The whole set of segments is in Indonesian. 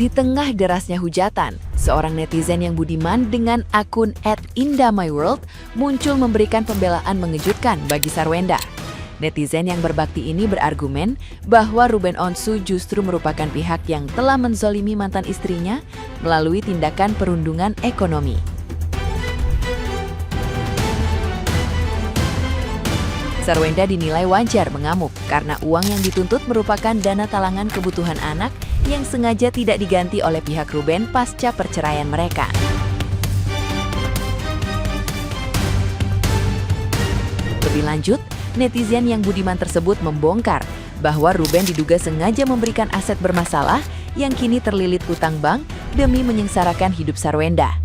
Di tengah derasnya hujatan, seorang netizen yang budiman dengan akun @indamyworld muncul memberikan pembelaan mengejutkan bagi Sarwenda. Netizen yang berbakti ini berargumen bahwa Ruben Onsu justru merupakan pihak yang telah menzolimi mantan istrinya melalui tindakan perundungan ekonomi. Sarwenda dinilai wajar mengamuk karena uang yang dituntut merupakan dana talangan kebutuhan anak yang sengaja tidak diganti oleh pihak Ruben pasca perceraian mereka. Lebih lanjut, netizen yang budiman tersebut membongkar bahwa Ruben diduga sengaja memberikan aset bermasalah yang kini terlilit utang bank demi menyengsarakan hidup Sarwenda.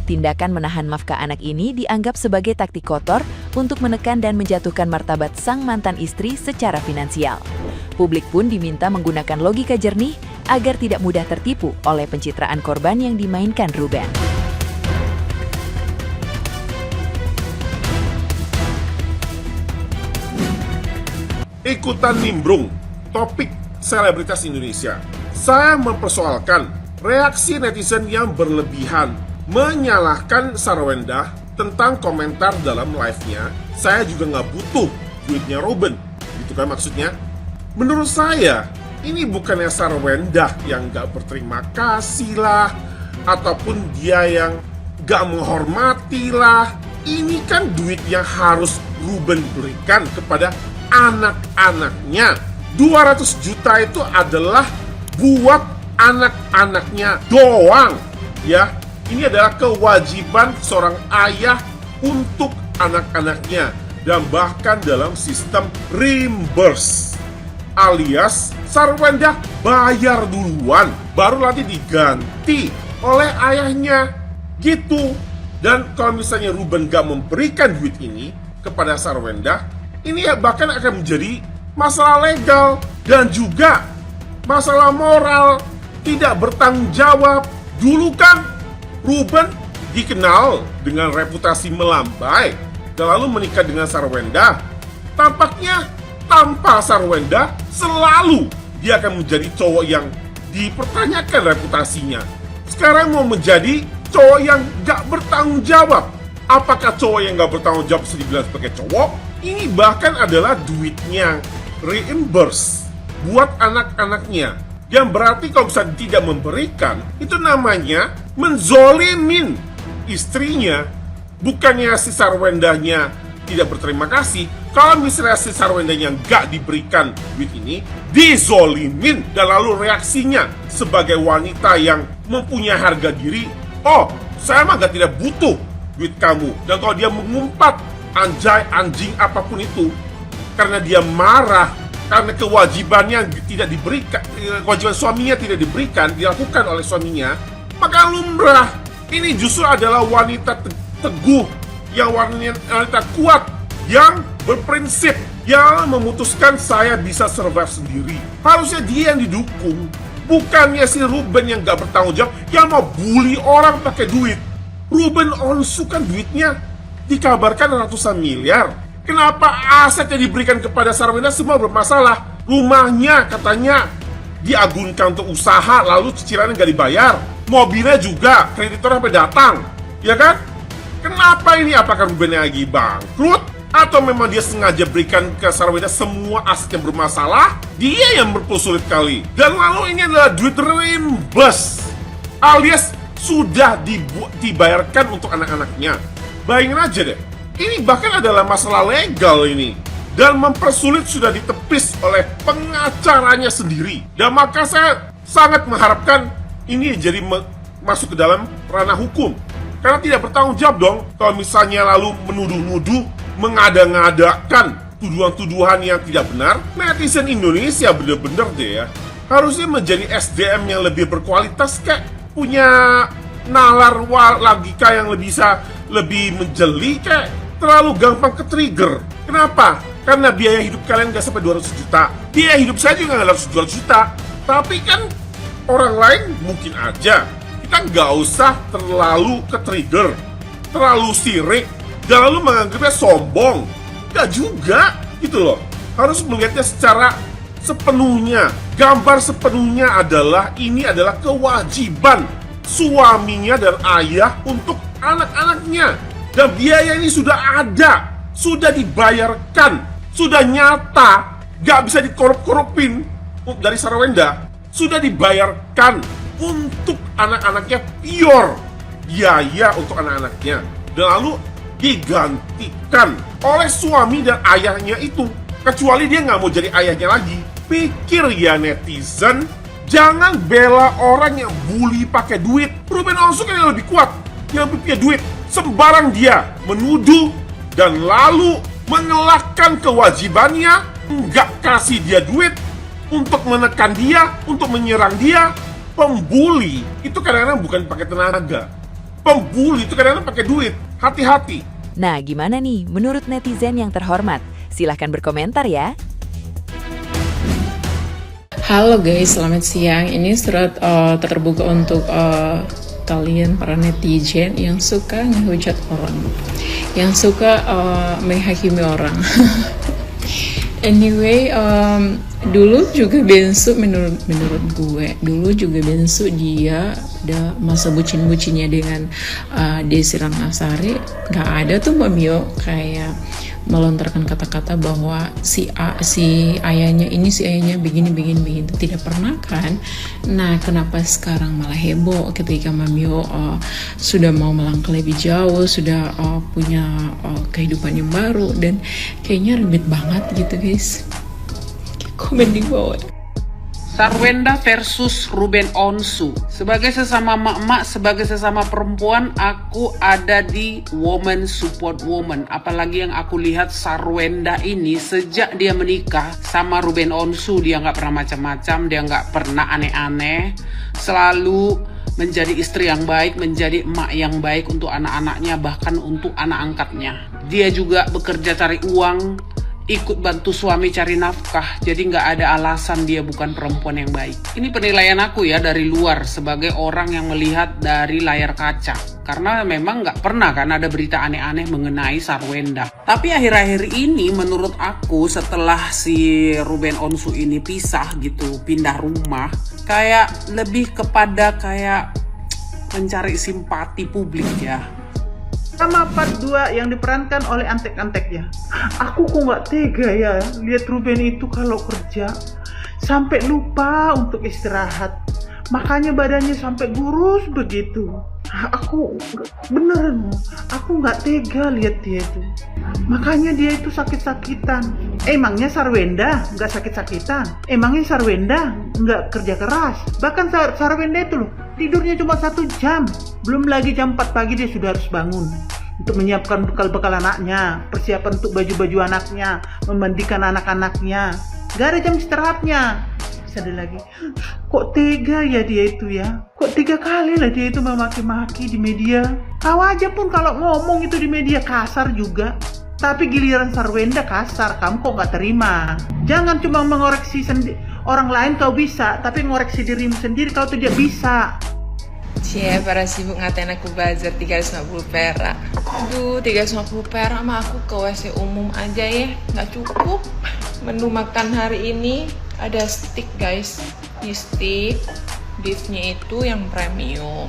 Tindakan menahan nafkah anak ini dianggap sebagai taktik kotor untuk menekan dan menjatuhkan martabat sang mantan istri secara finansial. Publik pun diminta menggunakan logika jernih agar tidak mudah tertipu oleh pencitraan korban yang dimainkan Ruben. Ikutan nimbrung topik selebritas Indonesia. Saya mempersoalkan reaksi netizen yang berlebihan menyalahkan Sarwenda tentang komentar dalam live-nya. Saya juga nggak butuh duitnya Ruben, gitu kan maksudnya. Menurut saya, ini bukannya Sarwenda yang nggak berterima kasih lah, ataupun dia yang nggak menghormati lah. Ini kan duit yang harus Ruben berikan kepada anak-anaknya. 200 juta itu adalah buat anak-anaknya doang, ya. Ini adalah kewajiban seorang ayah untuk anak-anaknya dan bahkan dalam sistem reimburse, alias Sarwenda bayar duluan baru nanti diganti oleh ayahnya gitu. Dan kalau misalnya Ruben gak memberikan duit ini kepada Sarwenda, ini ya bahkan akan menjadi masalah legal dan juga masalah moral, tidak bertanggung jawab. Dulu kan Ruben dikenal dengan reputasi melambai dan lalu menikah dengan Sarwenda. Tampaknya tanpa Sarwenda selalu dia akan menjadi cowok yang dipertanyakan reputasinya. Sekarang mau menjadi cowok yang gak bertanggung jawab. Apakah cowok yang gak bertanggung jawab bisa dibilang sebagai cowok? Ini bahkan adalah duitnya reimburse buat anak-anaknya. Yang berarti kalau misalnya tidak memberikan, itu namanya menzolimin istrinya. Bukannya si Sarwendanya tidak berterima kasih. Kalau misalnya si Sarwendanya nggak diberikan duit ini, dizolimin. Dan lalu reaksinya sebagai wanita yang mempunyai harga diri, oh saya mah gak tidak butuh duit kamu. Dan kalau dia mengumpat anjay, anjing, apapun itu, karena dia marah karena kewajibannya tidak diberikan, kewajiban suaminya tidak diberikan, dilakukan oleh suaminya, maka lumrah. Ini justru adalah wanita teguh, yang wanita kuat, yang berprinsip, yang memutuskan saya bisa survive sendiri. Harusnya dia yang didukung, bukannya si Ruben yang gak bertanggung jawab, yang mau bully orang pakai duit. Ruben Onsu kan duitnya dikabarkan ratusan miliar. Kenapa aset yang diberikan kepada Sarwenda semua bermasalah? Rumahnya katanya diagunkan untuk usaha, lalu cicilannya nggak dibayar. Mobilnya juga, kreditor sampai datang, ya kan? Kenapa ini? Apakah Rubennya lagi bangkrut? Atau memang dia sengaja berikan ke Sarwenda semua aset yang bermasalah? Dia yang berpersulit kali. Dan lalu ini adalah duit reimburse, alias sudah dibayarkan untuk anak-anaknya. Bayangin aja deh. Ini bahkan adalah masalah legal ini. Dan mempersulit sudah ditepis oleh pengacaranya sendiri. Dan maka saya sangat mengharapkan ini jadi masuk ke dalam ranah hukum. Karena tidak bertanggung jawab dong kalau misalnya lalu menuduh-nuduh, mengada-ngadakan tuduhan-tuduhan yang tidak benar. Netizen Indonesia bener-bener deh ya, harusnya menjadi SDM yang lebih berkualitas, kayak punya nalar logika yang bisa lebih menjeli, kayak terlalu gampang ke-trigger. Kenapa? Karena biaya hidup kalian gak sampai 200 juta. Biaya hidup saya juga gak 200 juta. Tapi kan orang lain mungkin aja. Kita gak usah terlalu ke-trigger, terlalu sirik, dan lalu menganggapnya sombong. Gak juga, gitu loh. harus melihatnya secara sepenuhnya. Gambar sepenuhnya adalah ini adalah kewajiban suaminya dan ayah untuk anak-anaknya. Dan biaya ini sudah ada, sudah dibayarkan, sudah nyata, gak bisa dikorup-korupin dari Sarwenda. Sudah dibayarkan untuk anak-anaknya, pure biaya untuk anak-anaknya. Dan lalu digantikan oleh suami dan ayahnya itu. Kecuali dia nggak mau jadi ayahnya lagi. Pikir ya netizen, jangan bela orang yang bully pakai duit. Ruben Onsu kan yang lebih kuat, yang lebih punya duit. Sembarang dia menuduh dan lalu mengelakkan kewajibannya, nggak kasih dia duit untuk menekan dia, untuk menyerang dia. Pembuli itu kadang-kadang bukan pakai tenaga. Pembuli itu kadang-kadang pakai duit. Hati-hati. Nah, gimana nih menurut netizen yang terhormat? Silahkan berkomentar ya. Halo guys, selamat siang. Ini surat terbuka untuk kalian para netizen yang suka ngehujat orang, yang suka menghakimi orang. Anyway, dulu juga Bensu menurut gue, dulu juga Bensu dia ada masa bucin-bucinnya dengan Desi Ratnasari. Gak ada tuh Mbak Mio kayak melontarkan kata-kata bahwa si ayahnya ini, si ayahnya begini tidak pernah kan. Nah, kenapa sekarang malah heboh ketika Mamio sudah mau melangkah lebih jauh, sudah punya kehidupan yang baru, dan kayaknya ribet banget gitu guys. Komen di bawah. Sarwenda versus Ruben Onsu. Sebagai sesama emak-emak, sebagai sesama perempuan, aku ada di woman support woman. Apalagi yang aku lihat Sarwenda ini sejak dia menikah sama Ruben Onsu, dia nggak pernah macam-macam, dia nggak pernah aneh-aneh, selalu menjadi istri yang baik, menjadi emak yang baik untuk anak-anaknya, bahkan untuk anak angkatnya. Dia juga bekerja cari uang, ikut bantu suami cari nafkah, jadi nggak ada alasan dia bukan perempuan yang baik. Ini penilaian aku ya dari luar, sebagai orang yang melihat dari layar kaca. Karena memang nggak pernah kan ada berita aneh-aneh mengenai Sarwenda. Tapi akhir-akhir ini menurut aku setelah si Ruben Onsu ini pisah gitu, pindah rumah, kayak lebih kepada kayak mencari simpati publik ya. Sama part 2 yang diperankan oleh antek-anteknya. Aku kok nggak tega ya lihat Ruben itu kalau kerja sampai lupa untuk istirahat, makanya badannya sampai kurus begitu. Aku beneran, aku nggak tega lihat dia itu, makanya dia itu sakit-sakitan. Emangnya Sarwenda nggak sakit-sakitan? Emangnya Sarwenda nggak kerja keras? Bahkan Sarwenda itu loh tidurnya cuma 1 jam, belum lagi jam 4 pagi dia sudah harus bangun untuk menyiapkan bekal-bekal anaknya, persiapan untuk baju-baju anaknya, memandikan anak-anaknya. Gak ada jam istirahatnya. Ada lagi, kok tega ya dia itu ya? Kok 3 kali lah dia itu memaki-maki di media. Kau aja pun kalau ngomong itu di media kasar juga. Tapi giliran Sarwenda kasar, kamu kok gak terima? Jangan cuma mengoreksi orang lain kau bisa, tapi ngoreksi dirimu sendiri kau tidak bisa. Cie, para sibuk ngatain aku bazar 350 perak. Aduh, 350 perak mah aku ke WC umum aja ya, nggak cukup. Menu makan hari ini ada steak guys. Ini steak, beefnya itu yang premium.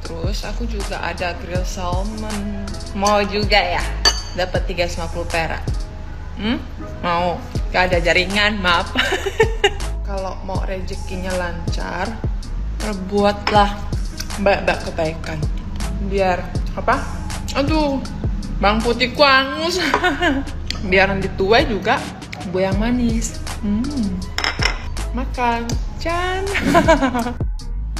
Terus aku juga ada grill salmon. Mau juga ya? Dapat 350 perak. Mau? Gak ada jaringan, maaf. Kalau mau rezekinya lancar, perbuatlah mbak-mbak kebaikan. Biar apa? Aduh, bang putihku angus. Biar nanti tua juga gue yang manis. Makan, Chan.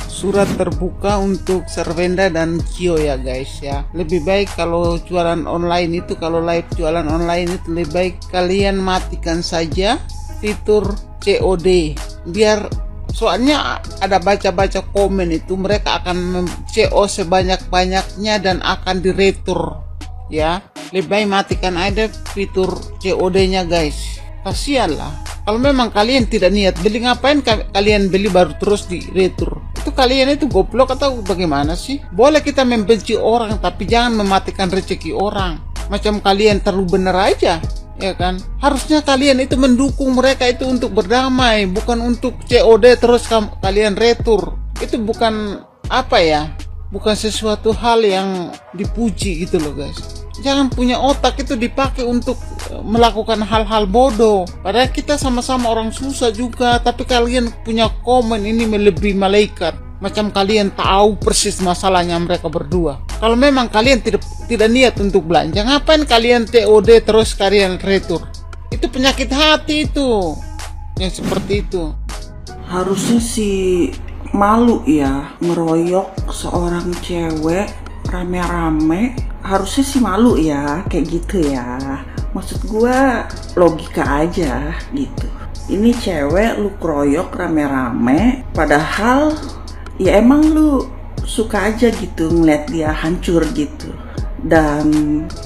Surat terbuka untuk Sarwenda dan Cio ya guys ya. Lebih baik kalau jualan online itu, kalau live jualan online itu lebih baik kalian matikan saja fitur COD. Biar soalnya ada baca-baca komen itu mereka akan CO sebanyak-banyaknya dan akan diretur ya. Lebih baik matikan aja fitur COD-nya guys. Kasihan lah. Kalau memang kalian tidak niat beli, ngapain kalian beli baru terus diretur? Itu kalian itu goblok atau bagaimana sih? Boleh kita membenci orang, tapi jangan mematikan rezeki orang. Macam kalian terlalu bener aja. ya kan? Harusnya kalian itu mendukung mereka itu untuk berdamai, bukan untuk COD terus kalian retur. Itu bukan apa ya, bukan sesuatu hal yang dipuji gitu loh guys. Jangan punya otak itu dipakai untuk melakukan hal-hal bodoh. Padahal kita sama-sama orang susah juga, tapi kalian punya komen ini melebihi malaikat. Macam kalian tahu persis masalahnya mereka berdua. Kalau memang kalian tidak niat untuk belanja, ngapain kalian COD terus kalian retur? Itu penyakit hati itu, yang seperti itu. Harusnya sih malu ya ngeroyok seorang cewek rame-rame. Harusnya sih malu ya kayak gitu ya. Maksud gua logika aja gitu. Ini cewek lu keroyok rame-rame, padahal ya emang lu suka aja gitu ngeliat dia hancur gitu, dan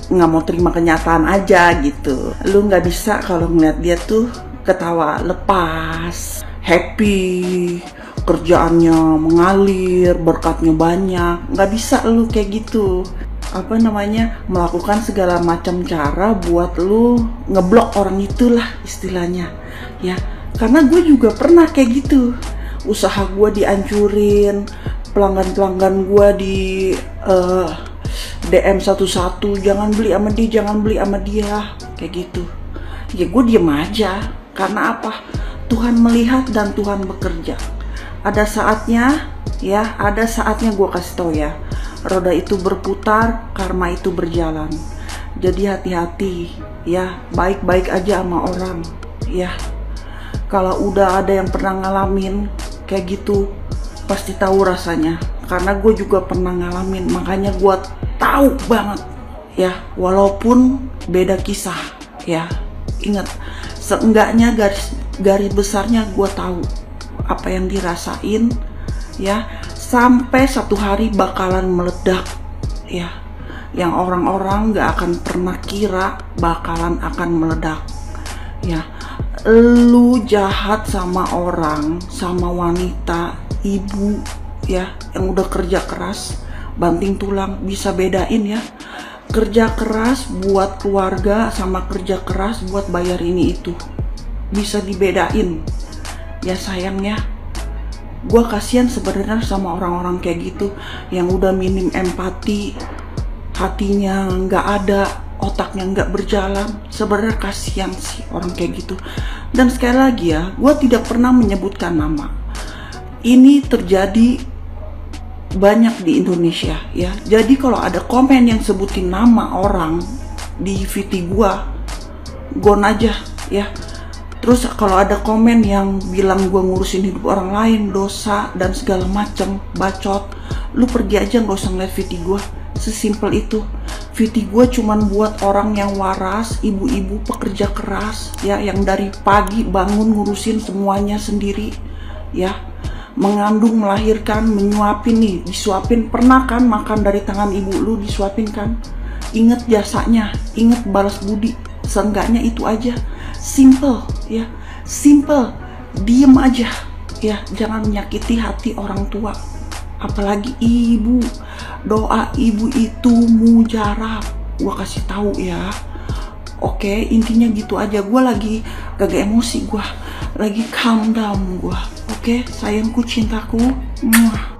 nggak mau terima kenyataan aja gitu. Lu nggak bisa kalau ngeliat dia tuh ketawa lepas, happy, kerjaannya mengalir, berkatnya banyak. Nggak bisa lu kayak gitu, melakukan segala macam cara buat lu ngeblok orang itulah istilahnya ya. Karena gue juga pernah kayak gitu, usaha gue dihancurin, pelanggan-pelanggan gue di DM satu-satu, jangan beli sama dia kayak gitu. Ya gue diem aja, karena apa? Tuhan melihat dan Tuhan bekerja. Ada saatnya gue kasih tau ya, roda itu berputar, karma itu berjalan. Jadi hati-hati ya, baik-baik aja sama orang ya. Kalau udah ada yang pernah ngalamin kayak gitu, pasti tahu rasanya. Karena gue juga pernah ngalamin, makanya gue tahu banget ya, walaupun beda kisah ya. Ingat, seenggaknya garis besarnya gue tahu apa yang dirasain ya. Sampai satu hari bakalan meledak ya, yang orang-orang gak akan pernah kira bakalan akan meledak ya. Lu jahat sama orang, sama wanita, ibu ya, yang udah kerja keras, banting tulang, bisa bedain ya. Kerja keras buat keluarga sama kerja keras buat bayar ini itu, bisa dibedain ya. Sayangnya gue kasihan sebenarnya sama orang-orang kayak gitu, yang udah minim empati, hatinya nggak ada, otaknya nggak berjalan. Sebenarnya kasihan sih orang kayak gitu. Dan sekali lagi ya, gue tidak pernah menyebutkan nama. Ini terjadi banyak di Indonesia ya. Jadi kalau ada komen yang sebutin nama orang di VT gue, gone aja ya. Terus kalau ada komen yang bilang gue ngurusin hidup orang lain, dosa dan segala macem, bacot, lu pergi aja, gak usah ngeliat VT gue. Sesimpel itu. VT gue cuman buat orang yang waras, ibu-ibu pekerja keras ya, yang dari pagi bangun ngurusin semuanya sendiri ya. Mengandung, melahirkan, menyuapin nih, disuapin. Pernah kan makan dari tangan ibu lu, disuapin kan? Ingat jasanya, ingat balas budi. Seenggaknya itu aja. Simple ya, simple. Diem aja ya, jangan menyakiti hati orang tua, apalagi ibu. Doa ibu itu mujarab, gua kasih tahu ya. Oke, intinya gitu aja. Gua lagi gak emosi, gua lagi calm down gua. Oke, sayangku, cintaku. Muah.